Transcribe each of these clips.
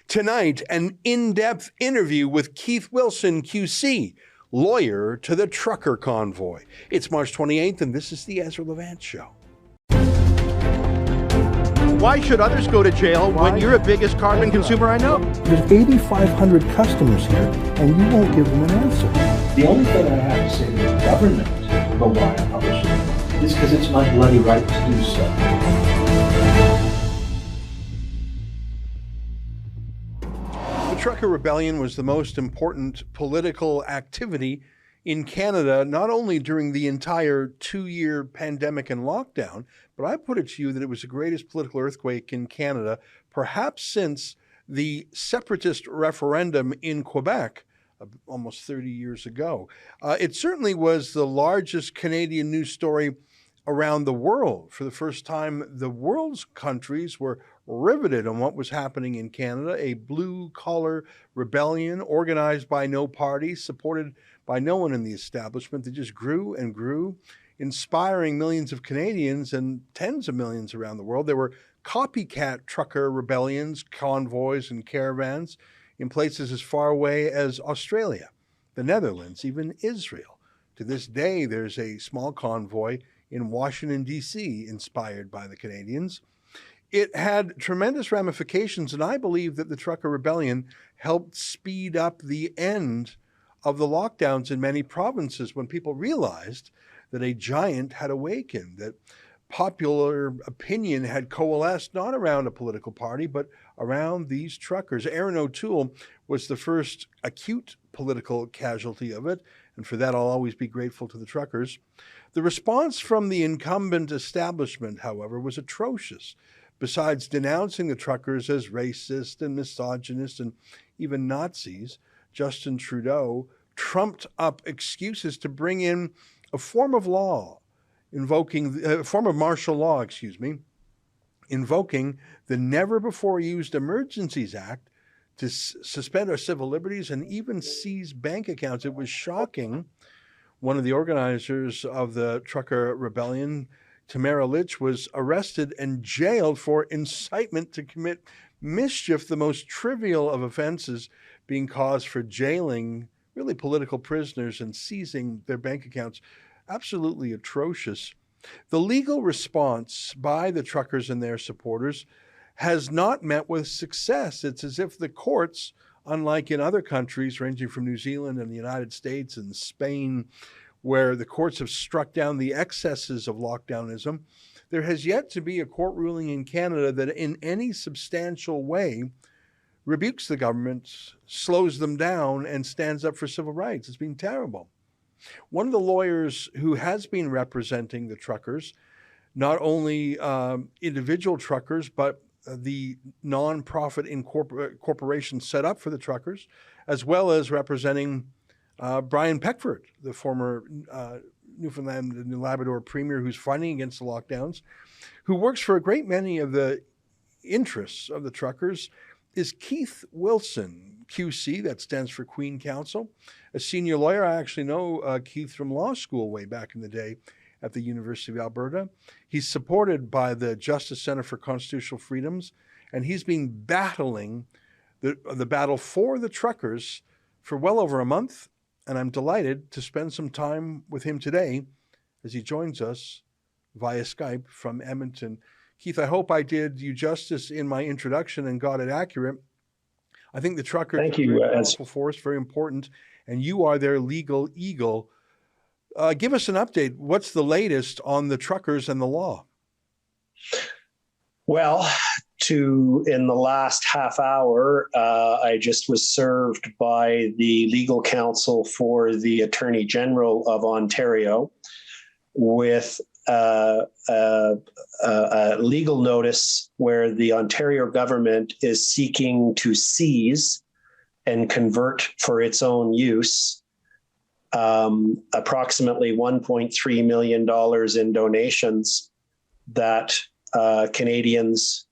Tonight, an in-depth interview with Keith Wilson, QC, lawyer to the trucker convoy. It's March 28th, and this is the Ezra Levant Show. Why should others go to jail when you're the biggest carbon consumer I know? There's 8,500 customers here, and you won't give them an answer. The only thing I have to say to the government about why I publish it is because it's my bloody right to do so. The Trucker Rebellion was the most important political activity in Canada, not only during the entire 2-year pandemic and lockdown, but I put it to you that it was the greatest political earthquake in Canada, perhaps since the separatist referendum in Quebec almost 30 years ago. It certainly was the largest Canadian news story around the world. For the first time, the world's countries were riveted on what was happening in Canada, a blue-collar rebellion organized by no party, supported by no one in the establishment, that just grew and grew, inspiring millions of Canadians and tens of millions around the world. There were copycat trucker rebellions, convoys, and caravans in places as far away as Australia, the Netherlands, even Israel. To this day, there's a small convoy in Washington, D.C., inspired by the Canadians. It had tremendous ramifications, and I believe that the Trucker Rebellion helped speed up the end of the lockdowns in many provinces when people realized that a giant had awakened, that popular opinion had coalesced not around a political party, but around these truckers. Aaron O'Toole was the first acute political casualty of it, and for that I'll always be grateful to the truckers. The response from the incumbent establishment, however, was atrocious. Besides denouncing the truckers as racist and misogynist and even Nazis, Justin Trudeau trumped up excuses to bring in a form of law, invoking a form of martial law, invoking the never-before-used Emergencies Act to suspend our civil liberties and even seize bank accounts. It was shocking. One of the organizers of the Trucker Rebellion, Tamra Lich, was arrested and jailed for incitement to commit mischief, the most trivial of offenses being cause for jailing really political prisoners and seizing their bank accounts. Absolutely atrocious. The legal response by the truckers and their supporters has not met with success. It's as if the courts, unlike in other countries ranging from New Zealand and the United States and Spain, where the courts have struck down the excesses of lockdownism, there has yet to be a court ruling in Canada that in any substantial way rebukes the government, slows them down, and stands up for civil rights. It's been terrible. One of the lawyers who has been representing the truckers, not only individual truckers, but the nonprofit corporation set up for the truckers, as well as representing Brian Peckford, the former Newfoundland and Labrador premier who's fighting against the lockdowns, who works for a great many of the interests of the truckers, is Keith Wilson, QC, that stands for Queen Counsel, a senior lawyer. I actually know Keith from law school way back in the day at the University of Alberta. He's supported by the Justice Center for Constitutional Freedoms, and he's been battling the battle for the truckers for well over a month, and I'm delighted to spend some time with him today as he joins us via Skype from Edmonton. Keith, I hope I did you justice in my introduction and got it accurate. I think the truckers are a very powerful force, very important, and you are their legal eagle. Give us an update. What's the latest on the truckers and the law? Well, in the last half hour, I just was served by the legal counsel for the Attorney General of Ontario with a legal notice where the Ontario government is seeking to seize and convert for its own use approximately $1.3 million in donations that Canadians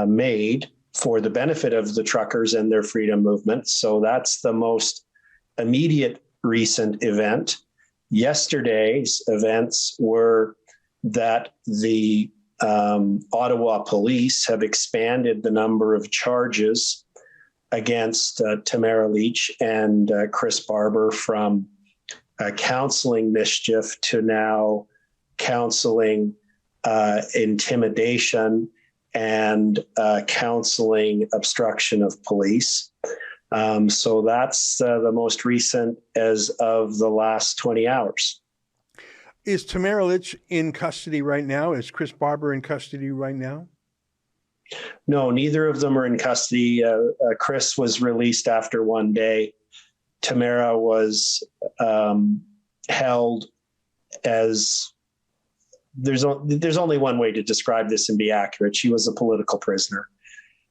made for the benefit of the truckers and their freedom movement. So that's the most immediate recent event. Yesterday's events were that the Ottawa police have expanded the number of charges against Tamra Lich and Chris Barber from counseling mischief to now counseling intimidation and counseling obstruction of police. So that's the most recent as of the last 20 hours. Is Tamra Lich in custody right now? Is Chris Barber in custody right now? No, neither of them are in custody. Chris was released after one day. Tamra was held as, there's only one way to describe this and be accurate. She was a political prisoner.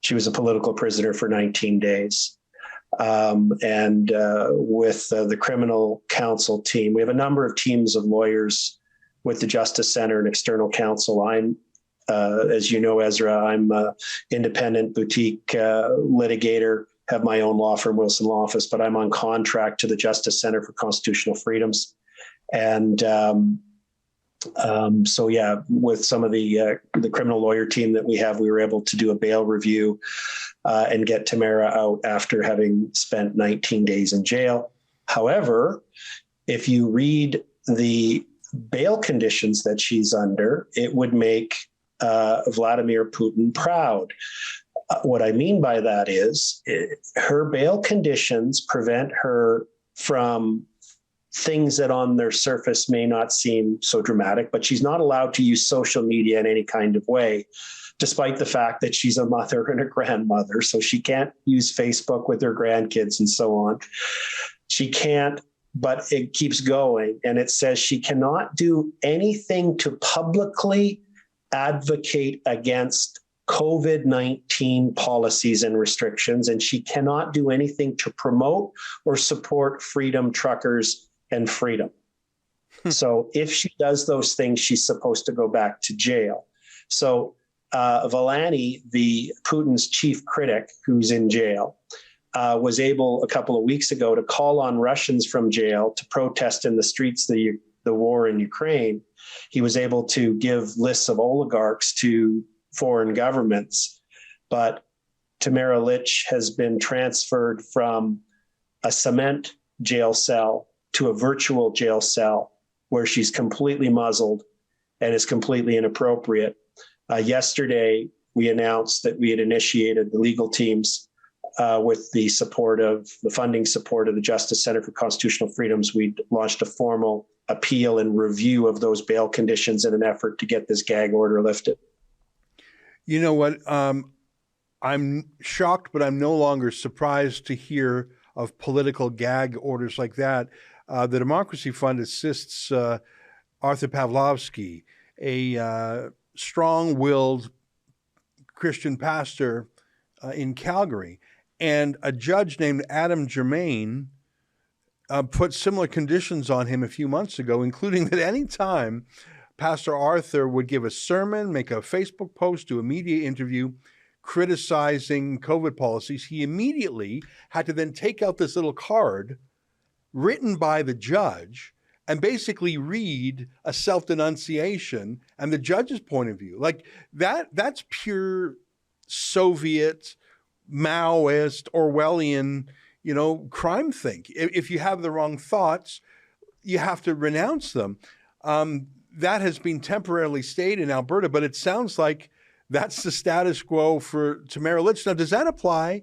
She was a political prisoner for 19 days. And with the criminal counsel team, we have a number of teams of lawyers with the Justice Center and external counsel. I'm, as you know, Ezra, I'm an independent boutique litigator, have my own law firm, Wilson Law Office, but I'm on contract to the Justice Center for Constitutional Freedoms. And so, yeah, with some of the criminal lawyer team that we have, we were able to do a bail review and get Tamra out after having spent 19 days in jail. However, if you read the bail conditions that she's under, it would make Vladimir Putin proud. What I mean by that is her bail conditions prevent her from things that on their surface may not seem so dramatic, but she's not allowed to use social media in any kind of way, despite the fact that she's a mother and a grandmother. So she can't use Facebook with her grandkids and so on. She can't, but it keeps going. And it says she cannot do anything to publicly advocate against COVID-19 policies and restrictions, and she cannot do anything to promote or support freedom, truckers, and freedom. So if she does those things, she's supposed to go back to jail. So Valani, Putin's chief critic, who's in jail, was able a couple of weeks ago to call on Russians from jail to protest in the streets the war in Ukraine. He was able to give lists of oligarchs to foreign governments, but Tamra Lich has been transferred from a cement jail cell to a virtual jail cell where she's completely muzzled and is completely inappropriate. Yesterday, we announced that we had initiated the legal teams with the funding support of the Justice Center for Constitutional Freedoms. We launched a formal appeal and review of those bail conditions in an effort to get this gag order lifted. You know what? I'm shocked, but I'm no longer surprised to hear of political gag orders like that. The Democracy Fund assists Arthur Pavlovsky, a strong-willed Christian pastor in Calgary, and a judge named Adam Germain put similar conditions on him a few months ago, including that any time Pastor Arthur would give a sermon, make a Facebook post, do a media interview criticizing COVID policies, he immediately had to then take out this little card written by the judge and basically read a self-denunciation and the judge's point of view. Like that's pure Soviet, Maoist, Orwellian, crime think. If you have the wrong thoughts, you have to renounce them. That has been temporarily stayed in Alberta, but it sounds like that's the status quo for Tamra Lich. Now, does that apply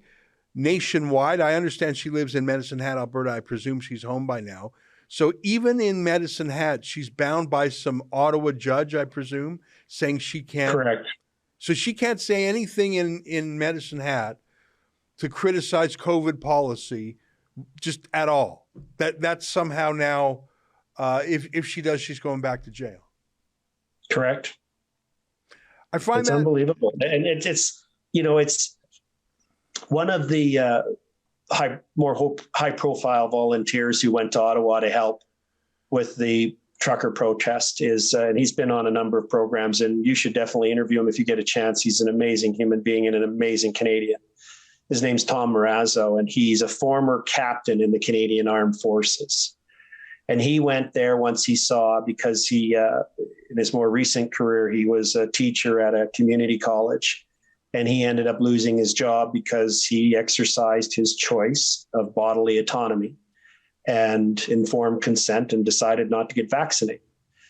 nationwide? I understand she lives in Medicine Hat, Alberta. I presume she's home by now. So even in Medicine Hat, she's bound by some Ottawa judge, I presume, saying she can't. Correct. So she can't say anything in Medicine Hat to criticize COVID policy just at all. That's somehow now, if she does, she's going back to jail. Correct. I find it's that unbelievable. And it's one of the high profile volunteers who went to Ottawa to help with the trucker protest and he's been on a number of programs, and you should definitely interview him if you get a chance. He's an amazing human being and an amazing Canadian. His name's Tom Marazzo, and he's a former captain in the Canadian Armed Forces. And he went there once he saw, because he, in his more recent career, he was a teacher at a community college. and he ended up losing his job because he exercised his choice of bodily autonomy and informed consent and decided not to get vaccinated.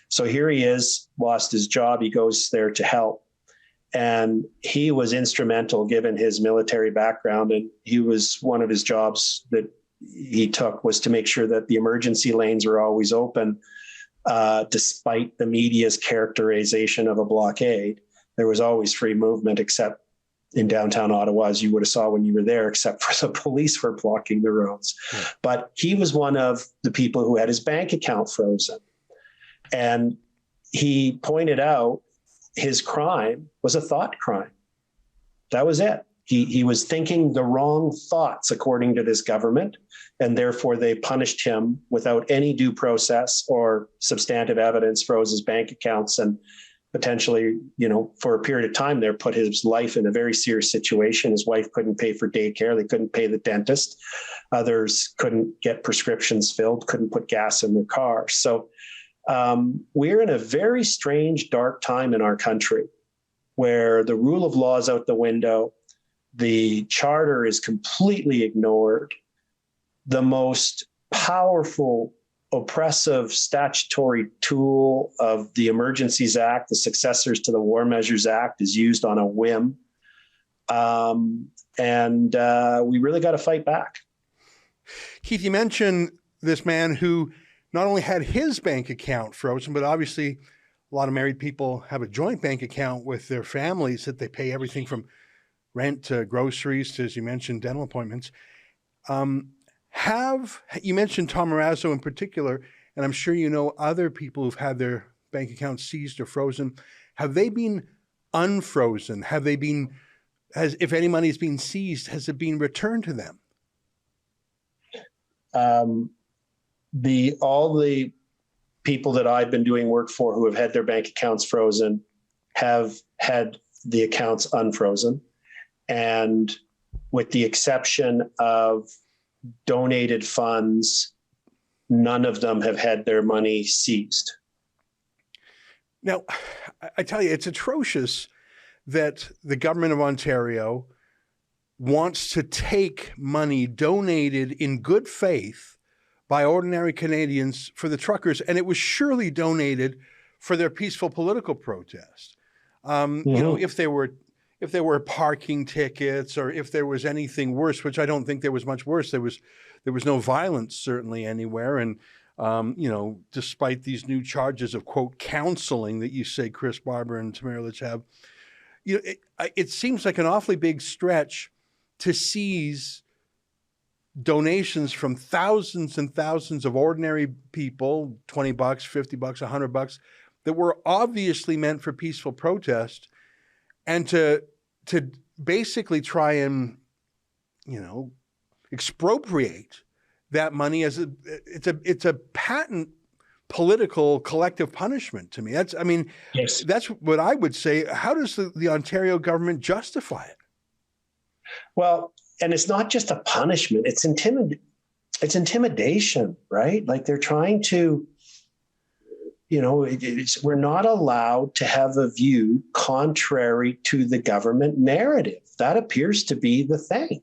So here he is, lost his job. He goes there to help. And he was instrumental given his military background. And he was, one of his jobs that he took was to make sure that the emergency lanes were always open, despite the media's characterization of a blockade. There was always free movement, except in downtown Ottawa, as you would have saw when you were there, except for the police were blocking the roads. Yeah. But he was one of the people who had his bank account frozen. And he pointed out his crime was a thought crime. That was it. He was thinking the wrong thoughts, according to this government, and therefore they punished him without any due process or substantive evidence, froze his bank accounts, and potentially, for a period of time there, put his life in a very serious situation. His wife couldn't pay for daycare. They couldn't pay the dentist. Others couldn't get prescriptions filled, couldn't put gas in their car. So we're in a very strange, dark time in our country where the rule of law is out the window. The charter is completely ignored. The most powerful, oppressive statutory tool of the Emergencies Act, the successors to the War Measures Act, is used on a whim. And we really got to fight back. Keith, you mentioned this man who not only had his bank account frozen, but obviously a lot of married people have a joint bank account with their families that they pay everything from rent to groceries to, as you mentioned, dental appointments. You mentioned Tom Marazzo in particular, and I'm sure you know other people who've had their bank accounts seized or frozen. Have they been unfrozen? If any money has been seized, has it been returned to them? All the people that I've been doing work for who have had their bank accounts frozen have had the accounts unfrozen. And with the exception of donated funds, none of them have had their money seized. Now, I tell you, it's atrocious that the government of Ontario wants to take money donated in good faith by ordinary Canadians for the truckers, and it was surely donated for their peaceful political protest. If there were parking tickets, or if there was anything worse, which I don't think there was much worse. There was no violence certainly anywhere, and despite these new charges of quote counseling that you say Chris Barber and Tamra Lich have, it seems like an awfully big stretch to seize donations from thousands and thousands of ordinary people, $20, $50, $100, that were obviously meant for peaceful protest, and to basically try and, expropriate that money as it's a patent political collective punishment to me. Yes. That's what I would say. How does the Ontario government justify it? Well, and it's not just a punishment, it's intimidation, right? Like they're trying to, we're not allowed to have a view contrary to the government narrative. That appears to be the thing,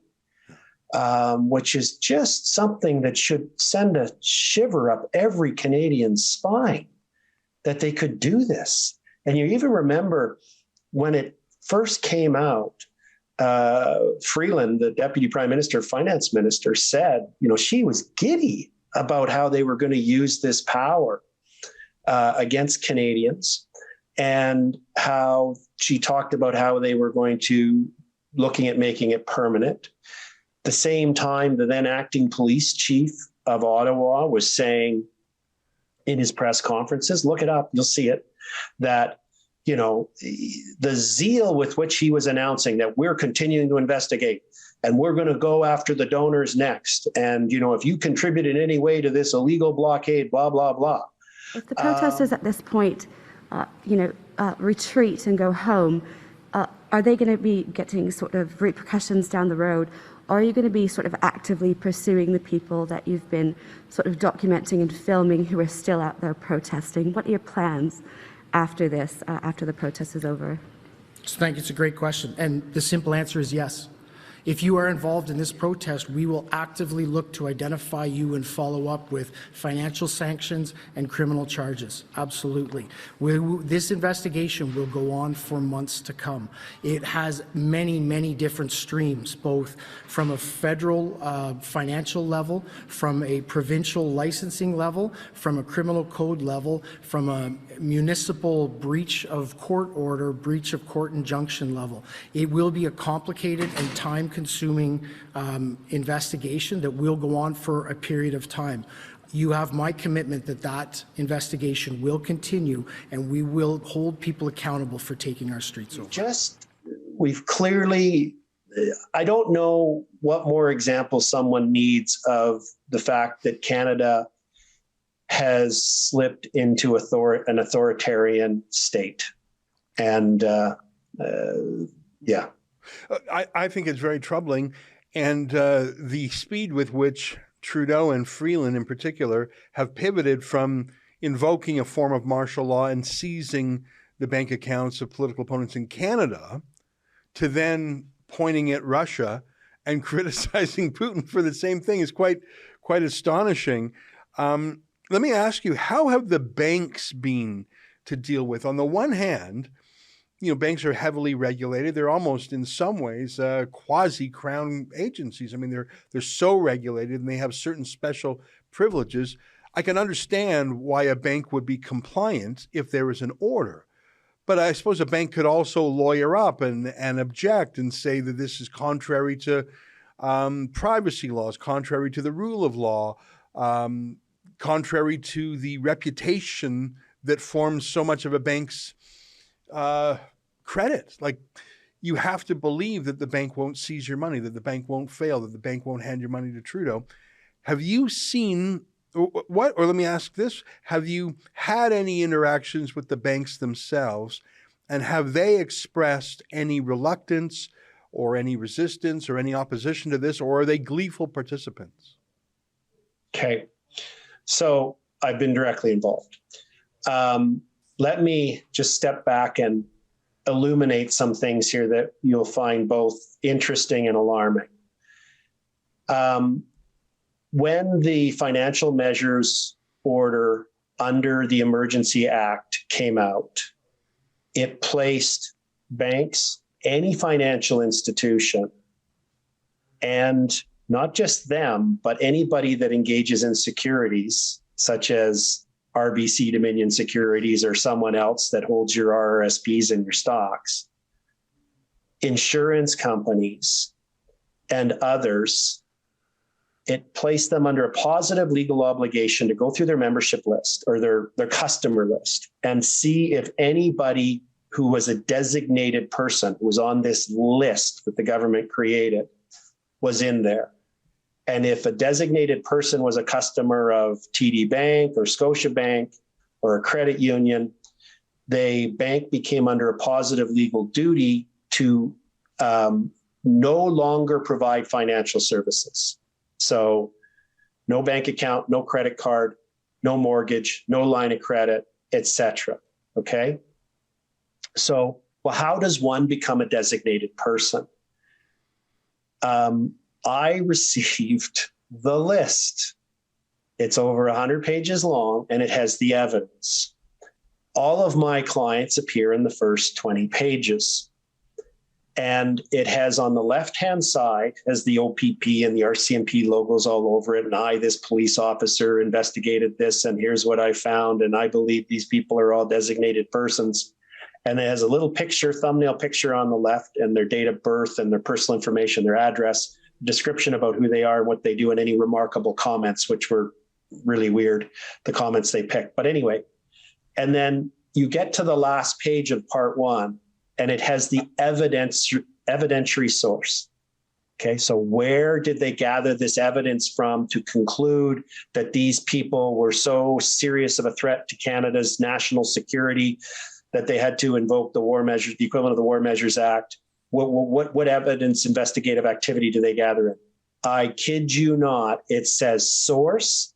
which is just something that should send a shiver up every Canadian's spine, that they could do this. And you even remember when it first came out, Freeland, the Deputy Prime Minister, Finance Minister, said, she was giddy about how they were going to use this power against Canadians, and how she talked about how they were going to looking at making it permanent. The same time, the then acting police chief of Ottawa was saying in his press conferences, look it up, you'll see it, that the zeal with which he was announcing that we're continuing to investigate and we're going to go after the donors next. And, if you contribute in any way to this illegal blockade, blah, blah, blah. If the protesters at this point, retreat and go home, are they going to be getting sort of repercussions down the road? Or are you going to be sort of actively pursuing the people that you've been sort of documenting and filming who are still out there protesting? What are your plans after this, after the protest is over? Thank you. It's a great question. And the simple answer is yes. If you are involved in this protest, we will actively look to identify you and follow up with financial sanctions and criminal charges. Absolutely. This investigation will go on for months to come. It has many, many different streams, both from a federal financial level, from a provincial licensing level, from a criminal code level, from a municipal breach of court order, breach of court injunction level. It will be a complicated and time-consuming investigation that will go on for a period of time. You have my commitment that that investigation will continue, and we will hold people accountable for taking our streets over. We've clearly, I don't know what more examples someone needs of the fact that Canada has slipped into an authoritarian state. And yeah. I think it's very troubling. And the speed with which Trudeau and Freeland in particular have pivoted from invoking a form of martial law and seizing the bank accounts of political opponents in Canada to then pointing at Russia and criticizing Putin for the same thing is quite astonishing. Let me ask you, how have the banks been to deal with? On the one hand, banks are heavily regulated. They're almost in some ways quasi-crown agencies. I mean, they're so regulated and they have certain special privileges. I can understand why a bank would be compliant if there was an order. But I suppose a bank could also lawyer up and object and say that this is contrary to privacy laws, contrary to the rule of law, contrary to the reputation that forms so much of a bank's credit. Like, you have to believe that the bank won't seize your money, that the bank won't fail, that the bank won't hand your money to Trudeau. Have you seen what, or let me ask this, have you had any interactions with the banks themselves, and have they expressed any reluctance or any resistance or any opposition to this, or are they gleeful participants? Okay. So I've been directly involved. Let me just step back and illuminate some things here that you'll find both interesting and alarming. When the financial measures order under the Emergency Act came out, it placed banks, any financial institution, and not just them, but anybody that engages in securities, such as RBC Dominion Securities or someone else that holds your RRSPs and your stocks, insurance companies, and others. It placed them under a positive legal obligation to go through their membership list or their customer list and see if anybody who was a designated person who was on this list that the government created was in there. And if a designated person was a customer of TD Bank or Scotiabank or a credit union, the bank became under a positive legal duty to no longer provide financial services. So no bank account, no credit card, no mortgage, no line of credit, etc. Okay? So, well, how does one become a designated person? I received the list. It's over 100 pages long, and it has the evidence. All of my clients appear in the first 20 pages. And it has on the left-hand side, has the OPP and the RCMP logos all over it. And I, this police officer, investigated this, and here's what I found. And I believe these people are all designated persons. And it has a little picture, thumbnail picture on the left, and their date of birth and their personal information, their address, description about who they are and what they do, and any remarkable comments, which were really weird, the comments they picked. But anyway, and then you get to the last page of part one, and it has the evidentiary source. Okay, so where did they gather this evidence from to conclude that these people were so serious of a threat to Canada's national security that they had to invoke the war measures, the equivalent of the War Measures Act? What evidence, investigative activity do they gather in? I kid you not, it says source,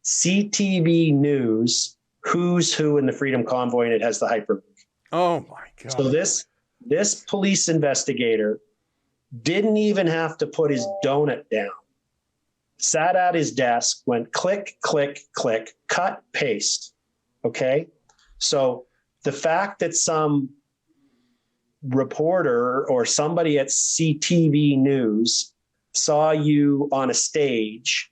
CTV News, who's who in the Freedom Convoy, and it has the hyperlink. Oh my God. So This police investigator didn't even have to put his donut down. Sat at his desk, went click, click, click, cut, paste. Okay? So the fact that some reporter or somebody at CTV News saw you on a stage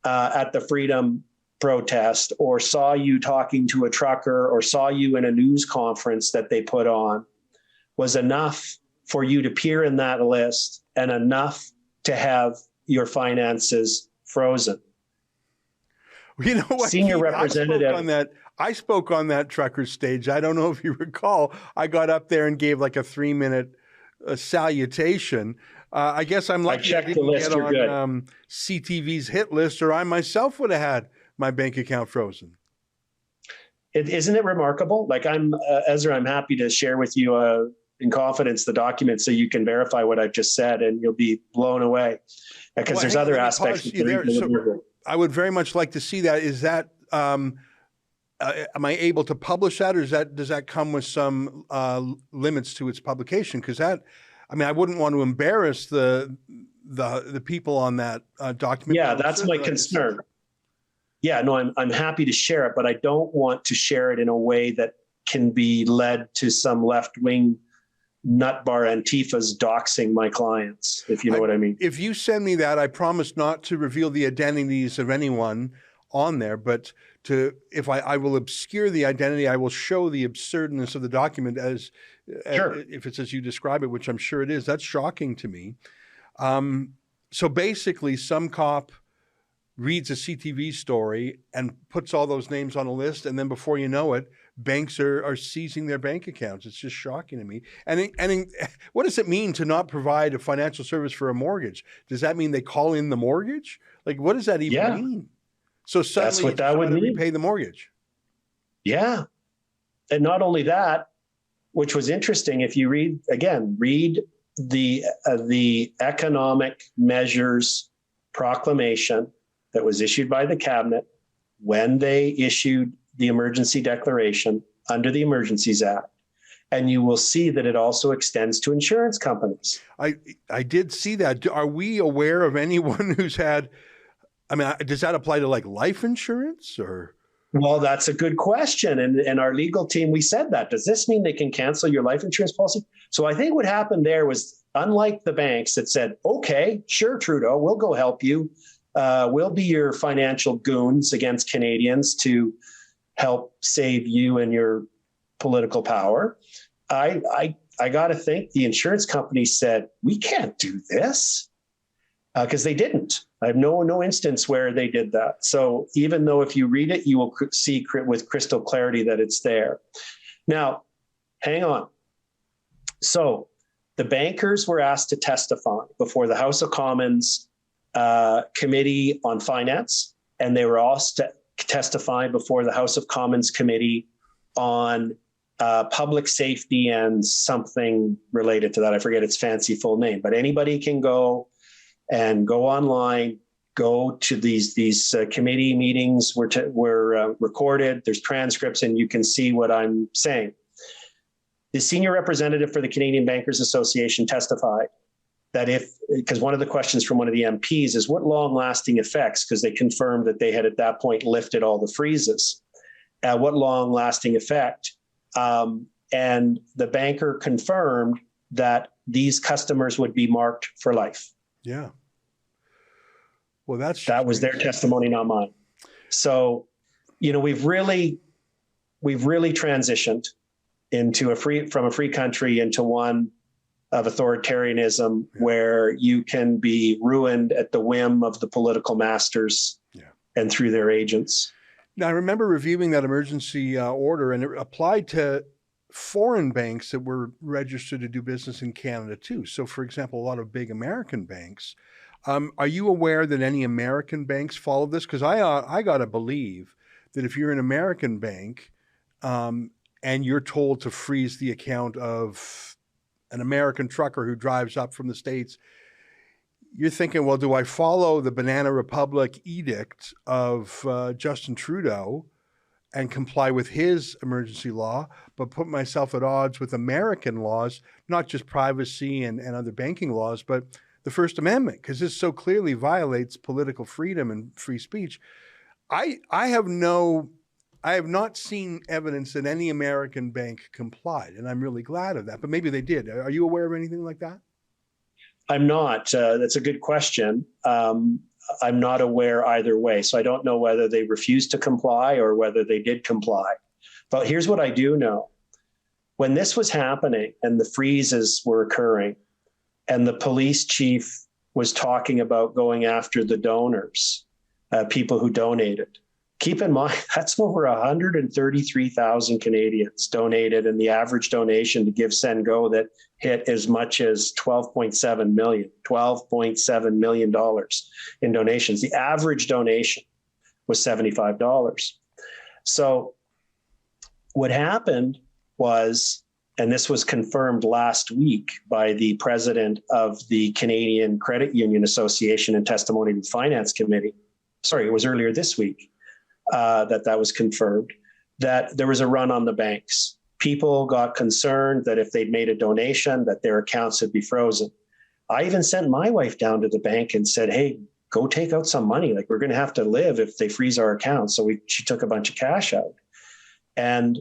at the Freedom protest, or saw you talking to a trucker, or saw you in a news conference that they put on, was enough for you to appear in that list and enough to have your finances frozen. You know what, Senior Keith, representative I spoke on that trucker stage. I don't know if you recall. I got up there and gave like a 3-minute salutation. I guess I'm lucky I didn't get on CTV's hit list, or I myself would have had my bank account frozen. Isn't it remarkable? Like, Ezra, I'm happy to share with you in confidence the document so you can verify what I've just said, and you'll be blown away, because there's other aspects. I would very much like to see that. Is that, am I able to publish that, or does that come with some limits to its publication? Because I wouldn't want to embarrass the people on that document. Yeah, that's my concern. Yeah, no, I'm happy to share it, but I don't want to share it in a way that can be led to some left-wing nutbar Antifa's doxing my clients, if you know what I mean. If you send me that, I promise not to reveal the identities of anyone on there, but if I will obscure the identity, I will show the absurdness of the document as if it's as you describe it, which I'm sure it is. That's shocking to me. So basically, some cop reads a CTV story and puts all those names on a list, and then before you know it, banks are seizing their bank accounts. It's just shocking to me. And what does it mean to not provide a financial service for a mortgage? Does that mean they call in the mortgage? Like, what does that even mean? So suddenly that's what that would mean. Repay the mortgage. Yeah. And not only that, which was interesting, if you read the economic measures proclamation that was issued by the cabinet when they issued the emergency declaration under the Emergencies Act, and you will see that it also extends to insurance companies. I did see that. Are we aware of anyone who's had, does that apply to like life insurance or? Well, that's a good question. And our legal team, we said that. Does this mean they can cancel your life insurance policy? So I think what happened there was, unlike the banks that said, okay, sure, Trudeau, we'll go help you. We'll be your financial goons against Canadians to help save you and your political power. I got to think the insurance company said, we can't do this, because they didn't. I have no instance where they did that. So even though if you read it, you will see with crystal clarity that it's there. Now, hang on. So the bankers were asked to testify before the House of Commons Committee on Finance, and they were asked to testify before the House of Commons Committee on public safety and something related to that. I forget its fancy full name, but anybody can go online, go to these committee meetings were recorded. There's transcripts, and you can see what I'm saying. The senior representative for the Canadian Bankers Association testified that because one of the questions from one of the MPs is what long-lasting effects, because they confirmed that they had at that point lifted all the freezes. What long-lasting effect? And the banker confirmed that these customers would be marked for life. Yeah. Well, that was their testimony, not mine. So, we've really transitioned from a free country into one of authoritarianism, where you can be ruined at the whim of the political masters and through their agents. Now, I remember reviewing that emergency order, and it applied to foreign banks that were registered to do business in Canada too. So, for example, a lot of big American banks. Are you aware that any American banks follow this? Because I got to believe that if you're an American bank and you're told to freeze the account of an American trucker who drives up from the States, you're thinking, well, do I follow the Banana Republic edict of Justin Trudeau and comply with his emergency law, but put myself at odds with American laws, not just privacy and other banking laws, but the First Amendment, because this so clearly violates political freedom and free speech. I have not seen evidence that any American bank complied, and I'm really glad of that, but maybe they did. Are you aware of anything like that? I'm not. That's a good question. I'm not aware either way. So I don't know whether they refused to comply or whether they did comply. But here's what I do know. When this was happening and the freezes were occurring and the police chief was talking about going after the donors, people who donated, keep in mind, that's over 133,000 Canadians donated, and the average donation to Give, Send, Go that hit as much as $12.7 million in donations. The average donation was $75. So what happened was, and this was confirmed last week by the president of the Canadian Credit Union Association in testimony to the Finance Committee. Sorry, it was earlier this week. That was confirmed, that there was a run on the banks. People got concerned that if they'd made a donation, that their accounts would be frozen. I even sent my wife down to the bank and said, hey, go take out some money. Like, we're going to have to live if they freeze our accounts. So she took a bunch of cash out. And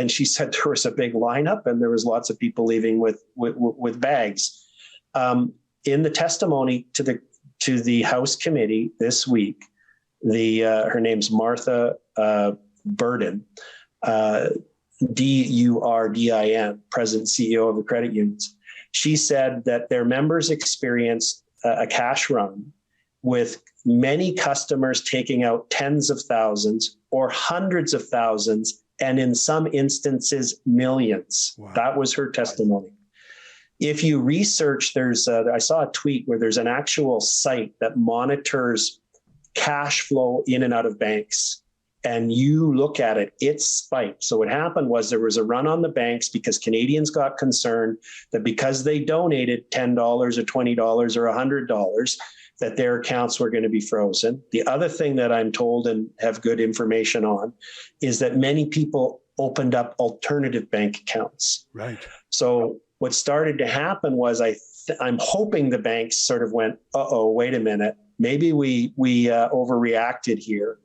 she said there was a big lineup and there was lots of people leaving with bags. In the testimony to the House committee this week, her name's Martha Burden, Durdin, President CEO of the credit unions. She said that their members experienced a cash run with many customers taking out tens of thousands or hundreds of thousands, and in some instances, millions. Wow. That was her testimony. If you research, I saw a tweet where there's an actual site that monitors cash flow in and out of banks, and you look at it, it's spiked. So what happened was there was a run on the banks because Canadians got concerned that because they donated $10 or $20 or $100, that their accounts were going to be frozen. The other thing that I'm told and have good information on is that many people opened up alternative bank accounts. Right. So what started to happen was I'm hoping the banks sort of went, wait a minute. Maybe we overreacted here,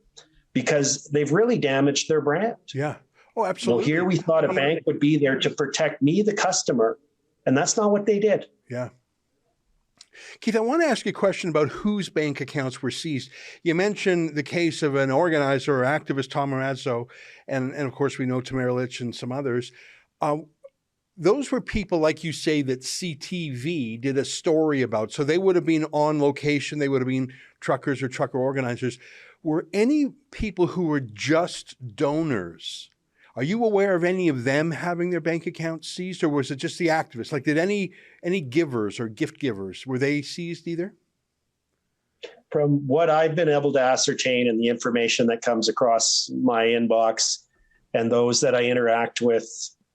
because they've really damaged their brand. Yeah. Oh, absolutely. Well, here we thought a bank would be there to protect me, the customer, and that's not what they did. Yeah. Keith, I want to ask you a question about whose bank accounts were seized. You mentioned the case of an organizer or activist, Tamra Lich, and of course we know Tamra Lich and some others. Those were people, like you say, that CTV did a story about. So they would have been on location. They would have been truckers or trucker organizers. Were any people who were just donors, are you aware of any of them having their bank accounts seized, or was it just the activists? Like, did any givers or gift givers, were they seized either? From what I've been able to ascertain and the information that comes across my inbox and those that I interact with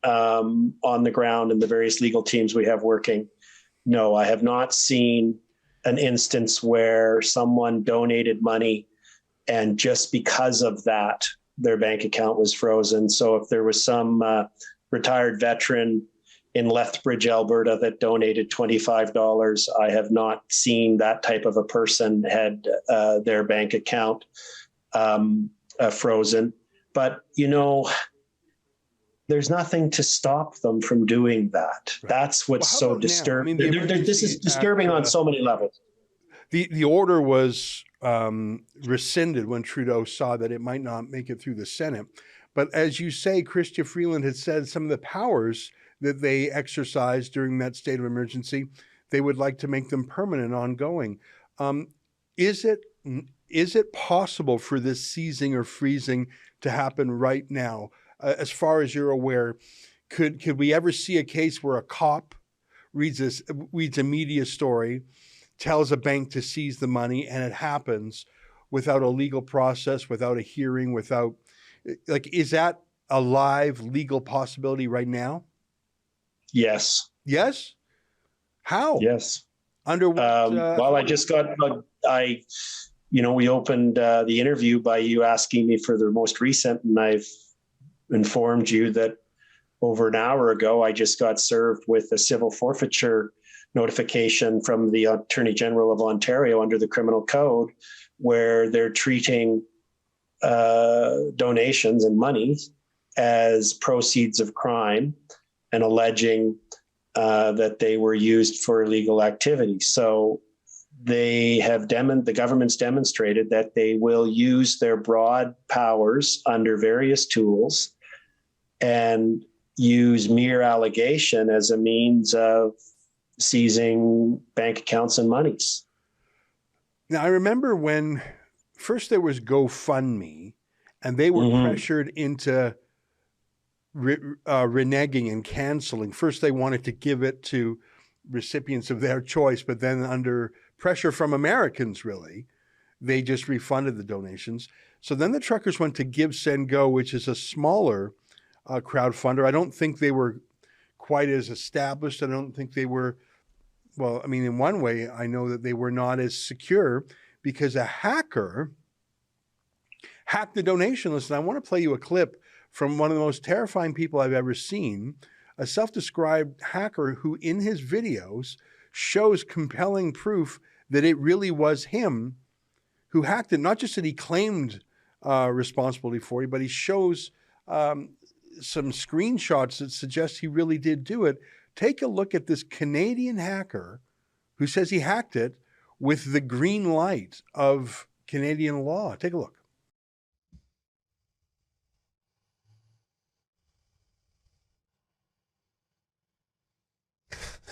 on the ground and the various legal teams we have working, no, I have not seen an instance where someone donated money and just because of that, their bank account was frozen. So if there was some retired veteran in Lethbridge, Alberta that donated $25, I have not seen that type of a person had their bank account frozen. But, there's nothing to stop them from doing that. Right. That's what's so disturbing. This is disturbing on so many levels. The order was rescinded when Trudeau saw that it might not make it through the Senate. But as you say, Chrystia Freeland had said some of the powers that they exercised during that state of emergency, they would like to make them permanent, ongoing. Is it possible for this seizing or freezing to happen right now? As far as you're aware, could we ever see a case where a cop reads a media story, tells a bank to seize the money, and it happens without a legal process, without a hearing, is that a live legal possibility right now? Yes. Yes? How? Yes. Under what? I just got, we opened the interview by you asking me for the most recent, and I've informed you that over an hour ago, I just got served with a civil forfeiture notification from the Attorney General of Ontario under the Criminal Code, where they're treating donations and money as proceeds of crime and alleging that they were used for illegal activity. So the government's demonstrated that they will use their broad powers under various tools and use mere allegation as a means of seizing bank accounts and monies. Now, I remember when first there was GoFundMe, and they were pressured into reneging and canceling. First, they wanted to give it to recipients of their choice, but then under pressure from Americans, really, they just refunded the donations. So then the truckers went to Give, Send, Go, which is a smaller crowdfunder. I don't think they were quite as established. I don't think they were, well, I mean, in one way, I know that they were not as secure because a hacker hacked the donation list. And I want to play you a clip from one of the most terrifying people I've ever seen, a self-described hacker who in his videos shows compelling proof that it really was him who hacked it. Not just that he claimed responsibility for it, but he shows some screenshots that suggest he really did do it. Take a look at this Canadian hacker who says he hacked it with the green light of Canadian law. Take a look.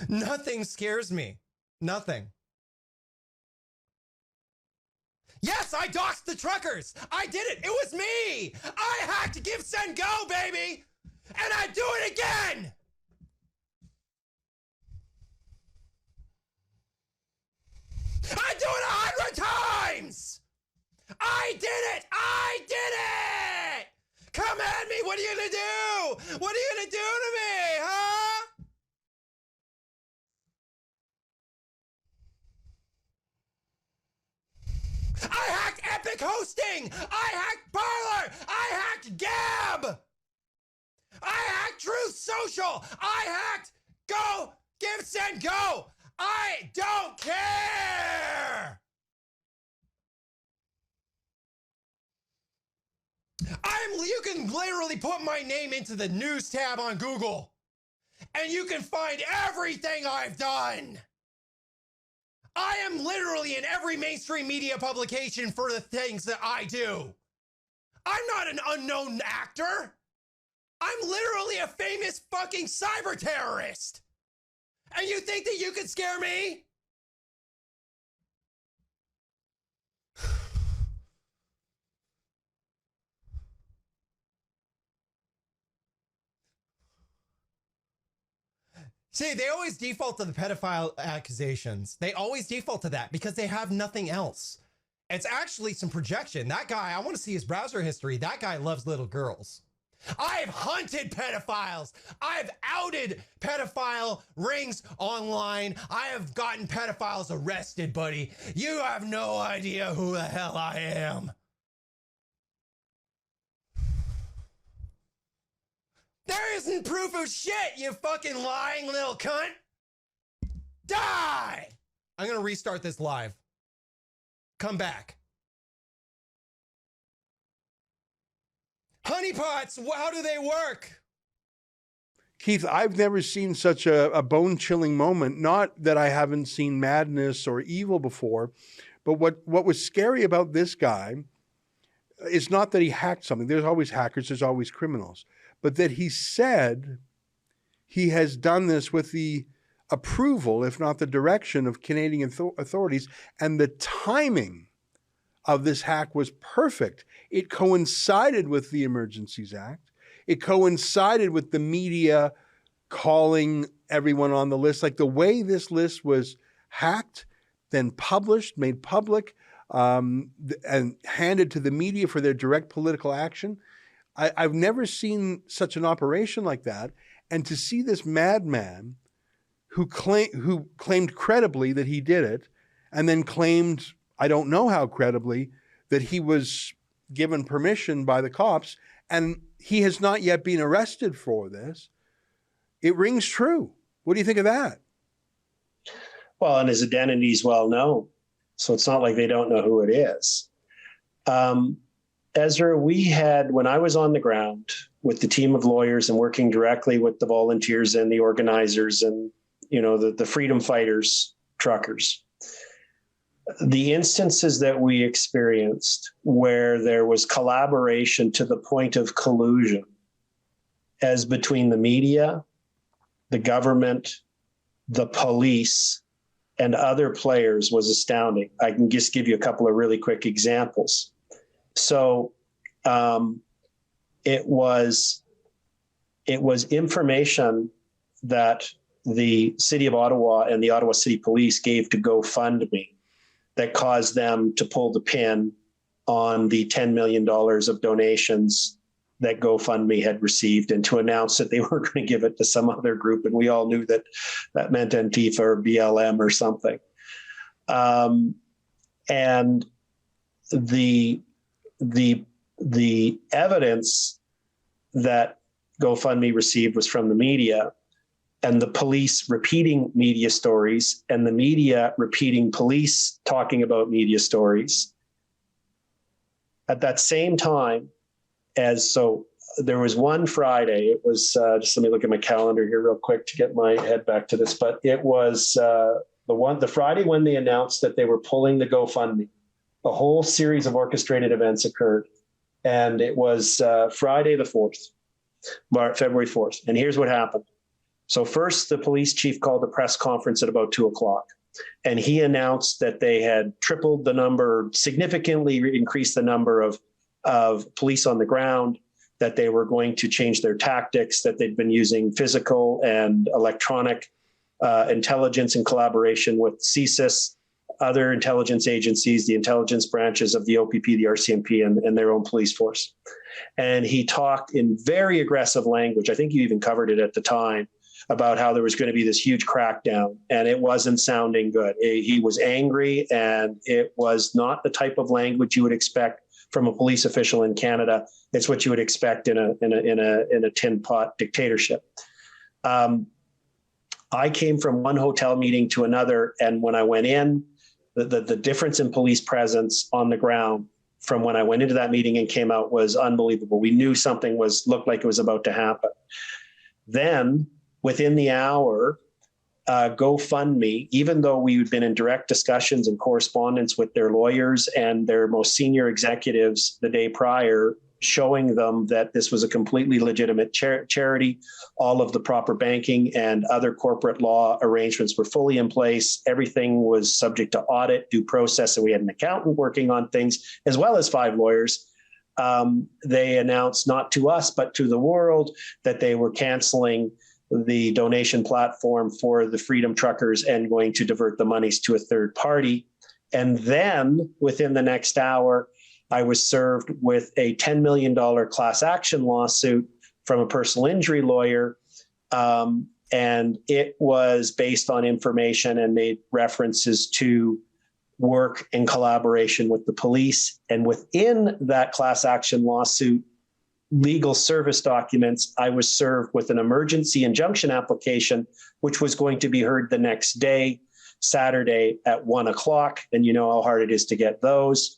Nothing scares me. Nothing. Yes, I doxed the truckers. I did it. It was me. I hacked Give, Send, Go, baby. And I do it again. I do it 100 times. I did it. I did it. Come at me. What are you going to do? What are you going to do to me, huh? I hacked Epic Hosting! I hacked Parler! I hacked Gab! I hacked Truth Social! I hacked Go! Give, Send, Go! I don't care! You can literally put my name into the news tab on Google, and you can find everything I've done. I am literally in every mainstream media publication for the things that I do. I'm not an unknown actor. I'm literally a famous fucking cyber terrorist. And you think that you could scare me? See, they always default to the pedophile accusations. They always default to that because they have nothing else. It's actually some projection. That guy, I want to see his browser history. That guy loves little girls. I've hunted pedophiles. I've outed pedophile rings online. I have gotten pedophiles arrested, buddy. You have no idea who the hell I am. There isn't proof of shit, you fucking lying little cunt. Die! I'm gonna restart this live. Come back. Honeypots, how do they work? Keith, I've never seen such a bone-chilling moment. Not that I haven't seen madness or evil before, but what was scary about this guy is not that he hacked something. There's always hackers, there's always criminals. But that he said he has done this with the approval, if not the direction, of Canadian authorities, and the timing of this hack was perfect. It coincided with the Emergencies Act. It coincided with the media calling everyone on the list. Like the way this list was hacked, then published, made public, and handed to the media for their direct political action. I've never seen such an operation like that. And to see this madman who claimed credibly that he did it, and then claimed I don't know how credibly, that he was given permission by the cops, and he has not yet been arrested for this. It rings true. What do you think of that? Well, and his identity is well known, so it's not like they don't know who it is. Ezra, when I was on the ground with the team of lawyers and working directly with the volunteers and the organizers and, the freedom fighters, truckers, the instances that we experienced where there was collaboration to the point of collusion as between the media, the government, the police, and other players was astounding. I can just give you a couple of really quick examples. So it was information that the City of Ottawa and the Ottawa City Police gave to GoFundMe that caused them to pull the pin on the $10 million of donations that GoFundMe had received, and to announce that they were going to give it to some other group. And we all knew that that meant Antifa or BLM or something. And the evidence that GoFundMe received was from the media, and the police repeating media stories, and the media repeating police talking about media stories. At that same time, there was one Friday, it was, just let me look at my calendar here real quick to get my head back to this, but it was the Friday when they announced that they were pulling the GoFundMe. A whole series of orchestrated events occurred, and it was Friday the 4th, February 4th. And here's what happened. So first, the police chief called a press conference at about 2:00, and he announced that they had tripled the number, significantly increased the number of police on the ground, that they were going to change their tactics, that they'd been using physical and electronic intelligence in collaboration with CSIS, other intelligence agencies, the intelligence branches of the OPP, the RCMP, and their own police force. And he talked in very aggressive language. I think you even covered it at the time, about how there was going to be this huge crackdown, and it wasn't sounding good. He was angry, and it was not the type of language you would expect from a police official in Canada. It's what you would expect in a tin pot dictatorship. I came from one hotel meeting to another, and when I went in, the difference in police presence on the ground from when I went into that meeting and came out was unbelievable. We knew something looked like it was about to happen. Then, within the hour, GoFundMe, even though we'd been in direct discussions and correspondence with their lawyers and their most senior executives the day prior, showing them that this was a completely legitimate charity, all of the proper banking and other corporate law arrangements were fully in place. Everything was subject to audit, due process, and we had an accountant working on things, as well as 5 lawyers. They announced, not to us, but to the world, that they were canceling the donation platform for the Freedom Truckers and going to divert the monies to a third party. And then within the next hour, I was served with a $10 million class action lawsuit from a personal injury lawyer. And it was based on information and made references to work in collaboration with the police. And within that class action lawsuit, legal service documents, I was served with an emergency injunction application, which was going to be heard the next day, Saturday at 1:00. And you know how hard it is to get those.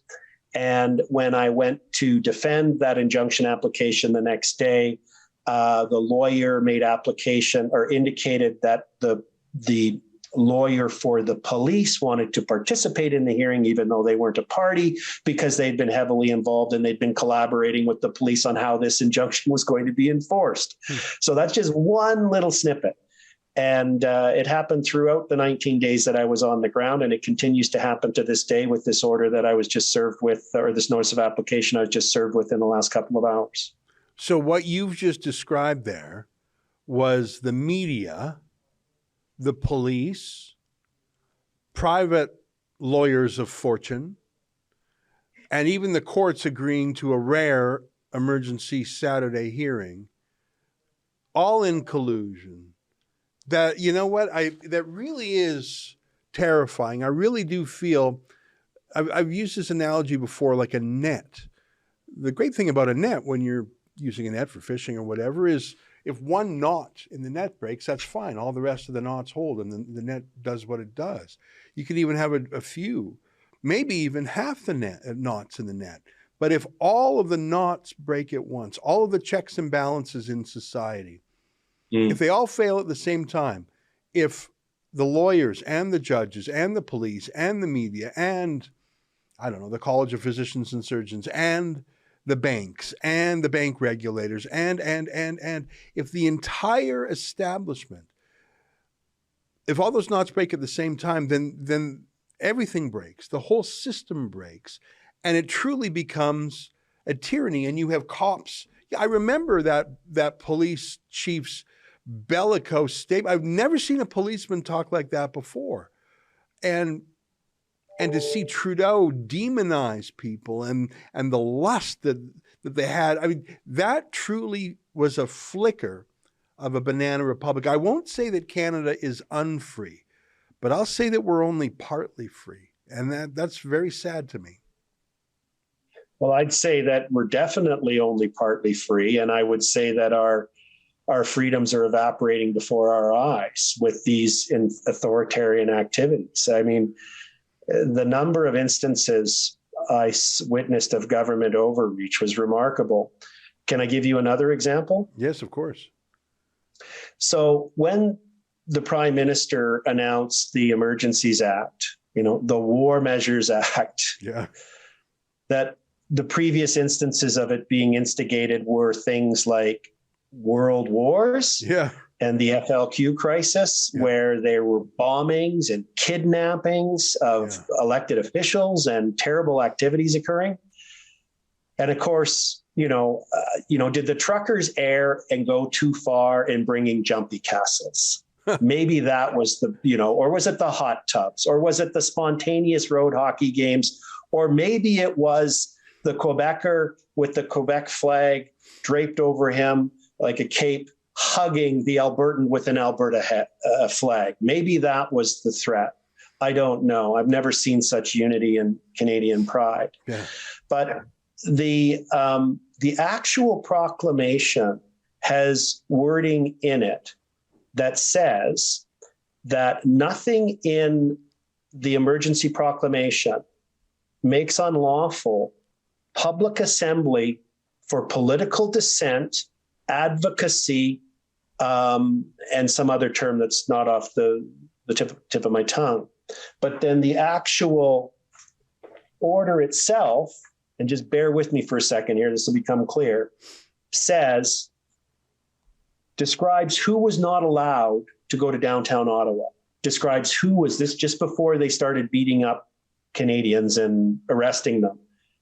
And when I went to defend that injunction application the next day, the lawyer made application or indicated that the lawyer for the police wanted to participate in the hearing, even though they weren't a party, because they'd been heavily involved and they'd been collaborating with the police on how this injunction was going to be enforced. So that's just one little snippet. And it happened throughout the 19 days that I was on the ground, and it continues to happen to this day with this order that I was just served with, or this notice of application I was just served with in the last couple of hours. So what you've just described there was the media, the police, private lawyers of fortune, and even the courts agreeing to a rare emergency Saturday hearing, all in collusion. That, you know what, that really is terrifying. I really do feel I've used this analogy before, like a net. The great thing about a net when you're using a net for fishing or whatever is if one knot in the net breaks, that's fine. All the rest of the knots hold and the net does what it does. You could even have a few, maybe even half the knots in the net. But if all of the knots break at once, all of the checks and balances in society, if they all fail at the same time, if the lawyers and the judges and the police and the media and, I don't know, the College of Physicians and Surgeons and the banks and the bank regulators and if the entire establishment, if all those knots break at the same time, then everything breaks, the whole system breaks, and it truly becomes a tyranny. And you have cops. Yeah, I remember that police chief's bellicose statement. I've never seen a policeman talk like that before. And to see Trudeau demonize people and the lust that they had, I mean, that truly was a flicker of a banana republic. I won't say that Canada is unfree, but I'll say that we're only partly free. And that's very sad to me. Well, I'd say that we're definitely only partly free. And I would say that our freedoms are evaporating before our eyes with these authoritarian activities. I mean, the number of instances I witnessed of government overreach was remarkable. Can I give you another example? Yes, of course. So when the Prime Minister announced the Emergencies Act, the War Measures Act, that the previous instances of it being instigated were things like world wars and the FLQ crisis, where there were bombings and kidnappings of elected officials and terrible activities occurring. And of course, did the truckers err and go too far in bringing jumpy castles? Maybe that was or was it the hot tubs, or was it the spontaneous road hockey games, or maybe it was the Quebecer with the Quebec flag draped over him like a cape, hugging the Albertan with an Alberta flag. Maybe that was the threat. I don't know. I've never seen such unity in Canadian pride. But the actual proclamation has wording in it that says that nothing in the emergency proclamation makes unlawful public assembly for political dissent, advocacy, and some other term that's not off the tip of my tongue. But then the actual order itself, and just bear with me for a second here, this will become clear, describes who was not allowed to go to downtown Ottawa, describes who was this just before they started beating up Canadians and arresting them,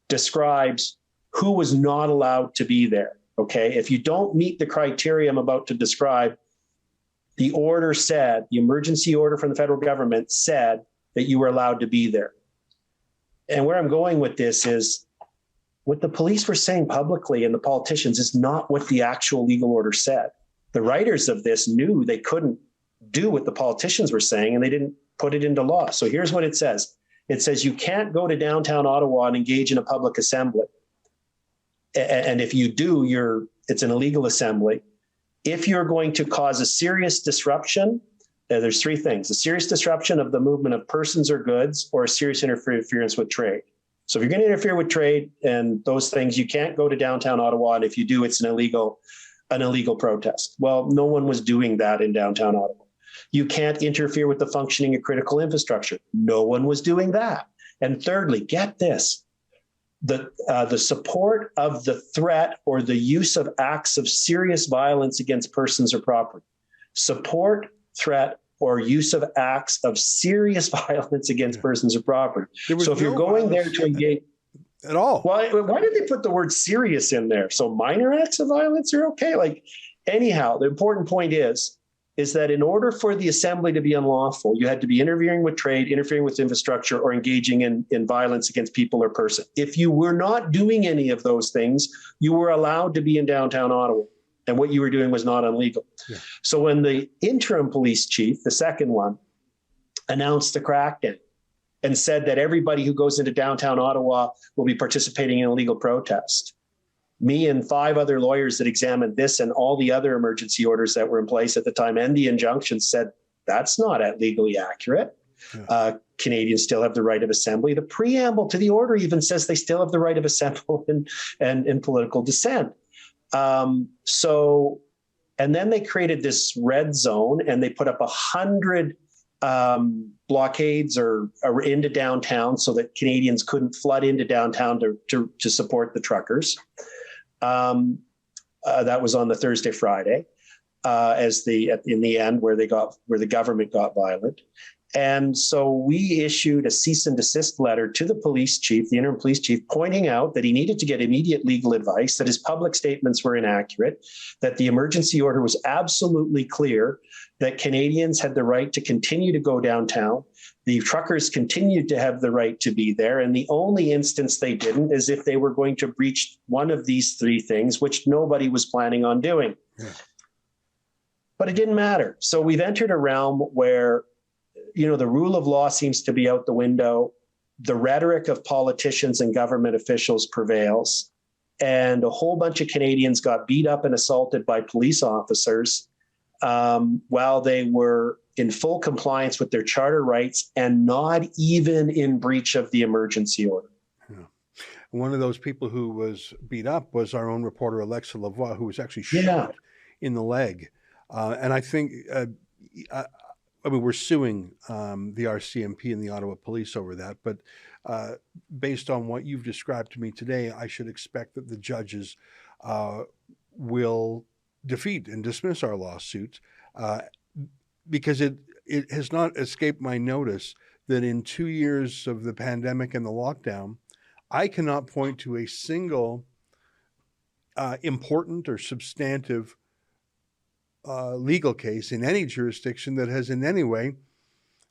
describes who was not allowed to be there. Okay, if you don't meet the criteria I'm about to describe, the order said, the emergency order from the federal government said that you were allowed to be there. And where I'm going with this is what the police were saying publicly and the politicians is not what the actual legal order said. The writers of this knew they couldn't do what the politicians were saying, and they didn't put it into law. So here's what it says. It says you can't go to downtown Ottawa and engage in a public assembly. And if you do, it's an illegal assembly. If you're going to cause a serious disruption, there's three things: a serious disruption of the movement of persons or goods, or a serious interference with trade. So if you're going to interfere with trade and those things, you can't go to downtown Ottawa. And if you do, it's an illegal protest. Well, no one was doing that in downtown Ottawa. You can't interfere with the functioning of critical infrastructure. No one was doing that. And thirdly, get this. The support of the threat or the use of acts of serious violence against persons or property. Support, threat, or use of acts of serious violence against persons or property. So if you're going there to engage at all, why did they put the word serious in there? So minor acts of violence are okay. Anyhow, the important point is that in order for the assembly to be unlawful, you had to be interfering with trade, interfering with infrastructure, or engaging in violence against people or person. If you were not doing any of those things, you were allowed to be in downtown Ottawa, and what you were doing was not illegal. So when the interim police chief, the second one, announced the crackdown, and said that everybody who goes into downtown Ottawa will be participating in a legal protest. Me and 5 other lawyers that examined this and all the other emergency orders that were in place at the time and the injunctions said that's not legally accurate. Yeah. Canadians still have the right of assembly. The preamble to the order even says they still have the right of assembly and political dissent. And then they created this red zone and they put up 100 blockades or into downtown so that Canadians couldn't flood into downtown to support the truckers. That was on the Thursday, Friday, in the end where the government got violent. And so we issued a cease and desist letter to the police chief, the interim police chief, pointing out that he needed to get immediate legal advice, that his public statements were inaccurate, that the emergency order was absolutely clear, that Canadians had the right to continue to go downtown. The truckers continued to have the right to be there. And the only instance they didn't is if they were going to breach one of these 3 things, which nobody was planning on doing. Yeah. But it didn't matter. So we've entered a realm where the rule of law seems to be out the window. The rhetoric of politicians and government officials prevails. And a whole bunch of Canadians got beat up and assaulted by police officers while they were in full compliance with their charter rights and not even in breach of the emergency order. Yeah. One of those people who was beat up was our own reporter, Ezra Levant, who was actually shot in the leg. And I think... we're suing the RCMP and the Ottawa Police over that, but based on what you've described to me today, I should expect that the judges will defeat and dismiss our lawsuits because it has not escaped my notice that in 2 years of the pandemic and the lockdown, I cannot point to a single important or substantive legal case in any jurisdiction that has in any way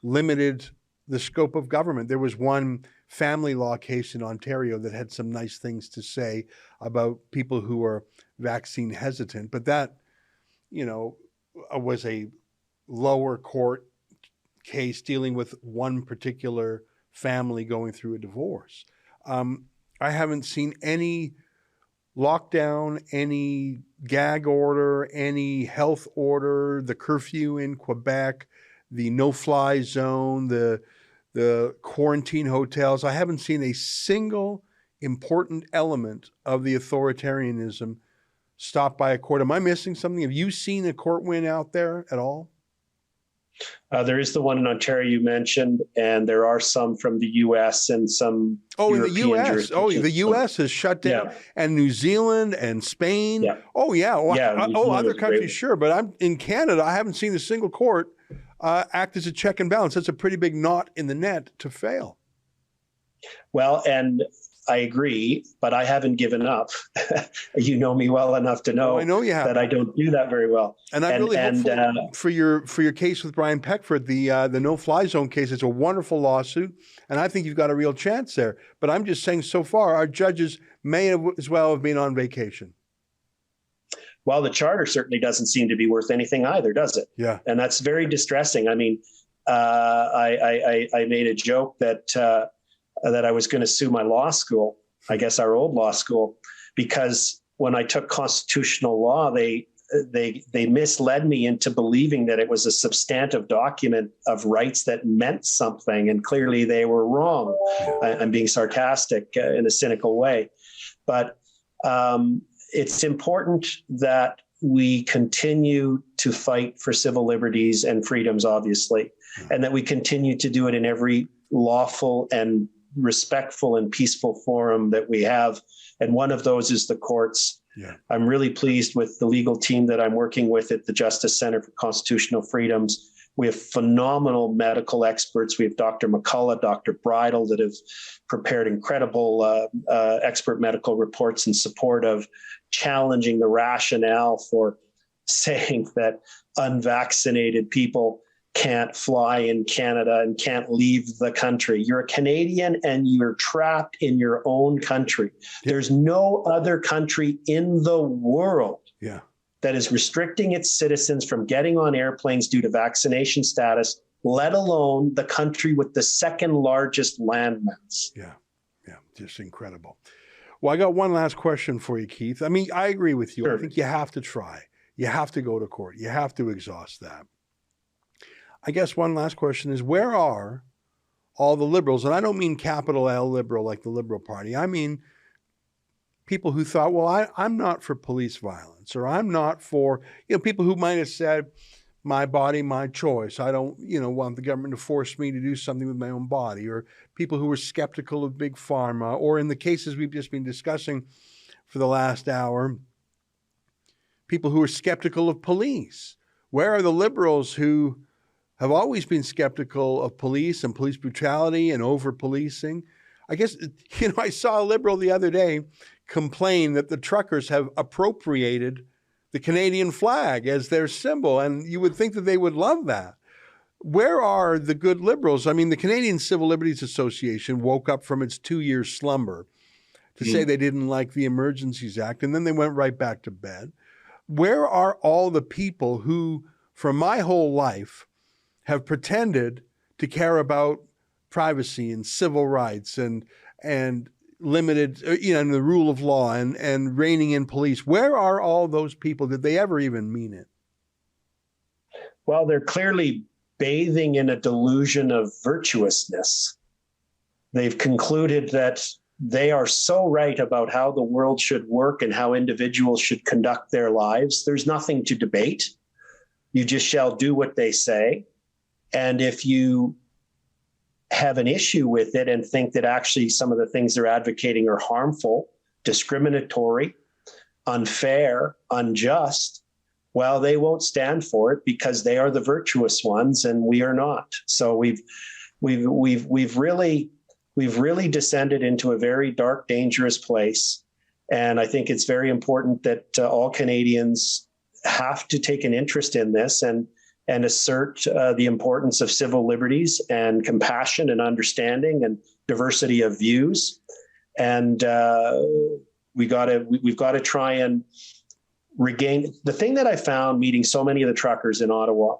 limited the scope of government. There was one family law case in Ontario that had some nice things to say about people who are vaccine hesitant, but that, was a lower court case dealing with one particular family going through a divorce. I haven't seen any lockdown, any gag order, any health order, the curfew in Quebec, the no-fly zone, the quarantine hotels. I haven't seen a single important element of the authoritarianism stopped by a court. Am I missing something? Have you seen a court win out there at all? There is the one in Ontario you mentioned, and there are some from the U.S. and some European in the U.S. Oh, the U.S. has shut down, yeah. And New Zealand and Spain. Yeah. Oh, yeah. Well, other countries, great. Sure, but I'm in Canada. I haven't seen a single court act as a check and balance. That's a pretty big knot in the net to fail. Well, and I agree, but I haven't given up. You know me well enough to know, I know you have. That I don't do that very well. And I'm really hopeful for your case with Brian Peckford, the no-fly zone case. It's a wonderful lawsuit, and I think you've got a real chance there. But I'm just saying, so far, our judges may as well have been on vacation. Well, the charter certainly doesn't seem to be worth anything either, does it? Yeah. And that's very distressing. I mean, I made a joke that I was going to sue my law school, I guess our old law school, because when I took constitutional law, they misled me into believing that it was a substantive document of rights that meant something, and clearly they were wrong. I'm being sarcastic in a cynical way, but it's important that we continue to fight for civil liberties and freedoms, obviously, and that we continue to do it in every lawful and respectful and peaceful forum that we have. And one of those is the courts. Yeah. I'm really pleased with the legal team that I'm working with at the Justice Center for Constitutional Freedoms. We have phenomenal medical experts. We have Dr. McCullough, Dr. Bridle, that have prepared incredible expert medical reports in support of challenging the rationale for saying that unvaccinated people can't fly in Canada and can't leave the country. You're a Canadian and you're trapped in your own country. Yeah. There's no other country in the world that is restricting its citizens from getting on airplanes due to vaccination status let alone the country with the second largest landmass. Yeah, just incredible. Well, I got one last question for you, Keith. I mean, I agree with you. Sure. I think you have to try. You have to go to court. You have to exhaust that. I guess one last question is, where are all the liberals? And I don't mean capital L liberal like the Liberal Party. I mean people who thought, well, I'm not for police violence, or I'm not for, people who might have said, my body, my choice. I don't, want the government to force me to do something with my own body, or people who were skeptical of big pharma, or in the cases we've just been discussing for the last hour, people who are skeptical of police. Where are the liberals who have always been skeptical of police and police brutality and over-policing? I guess, I saw a liberal the other day complain that the truckers have appropriated the Canadian flag as their symbol, and you would think that they would love that. Where are the good liberals? I mean, the Canadian Civil Liberties Association woke up from its 2-year slumber to say they didn't like the Emergencies Act, and then they went right back to bed. Where are all the people who, for my whole life, have pretended to care about privacy and civil rights and limited, and the rule of law and reining in police? Where are all those people? Did they ever even mean it? Well, they're clearly bathing in a delusion of virtuousness. They've concluded that they are so right about how the world should work and how individuals should conduct their lives. There's nothing to debate. You just shall do what they say. And if you have an issue with it and think that actually some of the things they're advocating are harmful, discriminatory, unfair, unjust, well, they won't stand for it because they are the virtuous ones and we are not. So we've really descended into a very dark, dangerous place. And I think it's very important that all Canadians have to take an interest in this and assert the importance of civil liberties and compassion and understanding and diversity of views. And we've got to try and regain. The thing that I found meeting so many of the truckers in Ottawa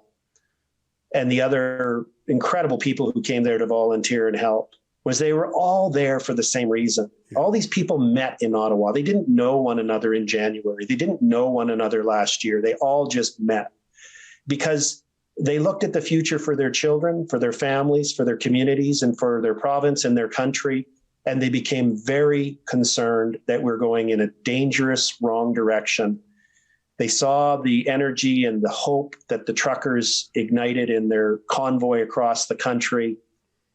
and the other incredible people who came there to volunteer and help was they were all there for the same reason. All these people met in Ottawa. They didn't know one another in January. They didn't know one another last year. They all just met because they looked at the future for their children, for their families, for their communities, and for their province and their country. And they became very concerned that we're going in a dangerous, wrong direction. They saw the energy and the hope that the truckers ignited in their convoy across the country.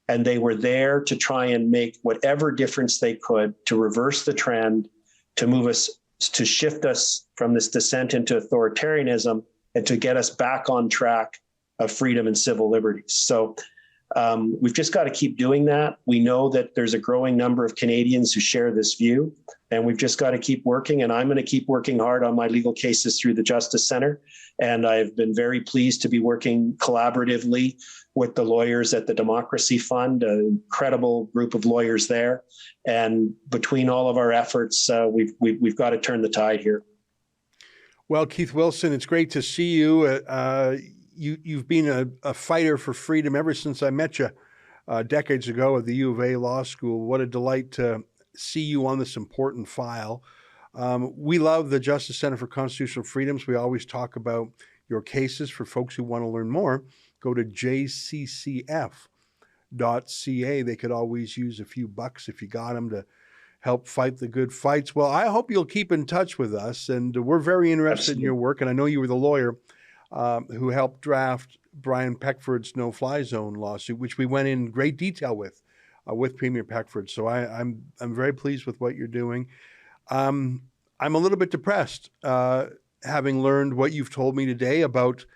And they were there to try and make whatever difference they could to reverse the trend, to move us, to shift us from this descent into authoritarianism and to get us back on track of freedom and civil liberties. So we've just got to keep doing that. We know that there's a growing number of Canadians who share this view, and we've just got to keep working. And I'm going to keep working hard on my legal cases through the Justice Center. And I've been very pleased to be working collaboratively with the lawyers at the Democracy Fund, an incredible group of lawyers there. And between all of our efforts, we've got to turn the tide here. Well, Keith Wilson, it's great to see you. You've been a fighter for freedom ever since I met you decades ago at the U of A Law School. What a delight to see you on this important file. We love the Justice Center for Constitutional Freedoms. We always talk about your cases. For folks who want to learn more, go to jccf.ca. They could always use a few bucks if you got them to help fight the good fights. Well, I hope you'll keep in touch with us, and we're very interested in your work. And I know you were the lawyer who helped draft Brian Peckford's no-fly zone lawsuit, which we went in great detail with Premier Peckford. So I'm very pleased with what you're doing. I'm a little bit depressed, having learned what you've told me today about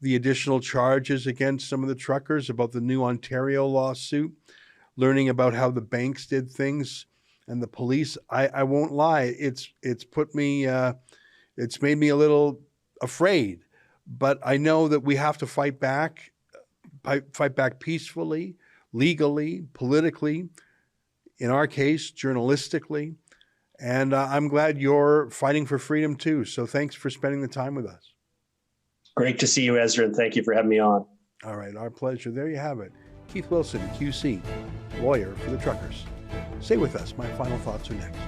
the additional charges against some of the truckers, about the new Ontario lawsuit, learning about how the banks did things and the police. I won't lie, it's put me, it's made me a little afraid. But I know that we have to fight back peacefully, legally, politically, in our case, journalistically. And I'm glad you're fighting for freedom too. So thanks for spending the time with us. Great to see you, Ezra, and thank you for having me on. All right, our pleasure. There you have it. Keith Wilson, QC, lawyer for the truckers. Stay with us. My final thoughts are next.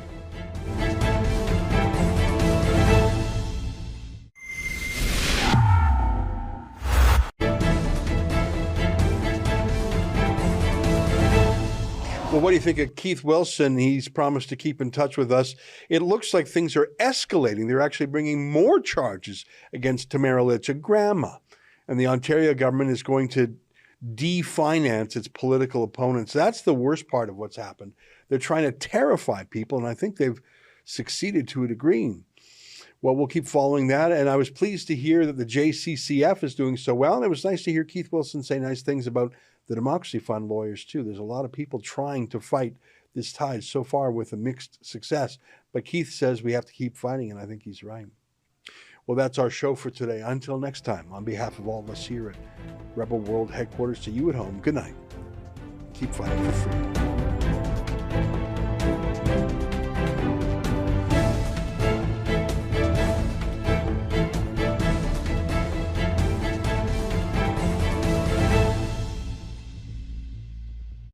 Well, what do you think of Keith Wilson? He's promised to keep in touch with us. It looks like things are escalating. They're actually bringing more charges against Tamra Lich, a grandma. And the Ontario government is going to definance its political opponents. That's the worst part of what's happened. They're trying to terrify people, and I think they've succeeded to a degree. Well, we'll keep following that. And I was pleased to hear that the JCCF is doing so well. And it was nice to hear Keith Wilson say nice things about the Democracy Fund lawyers, too. There's a lot of people trying to fight this tide so far with a mixed success. But Keith says we have to keep fighting, and I think he's right. Well, that's our show for today. Until next time, on behalf of all of us here at Rebel World Headquarters, to you at home, good night. Keep fighting for freedom.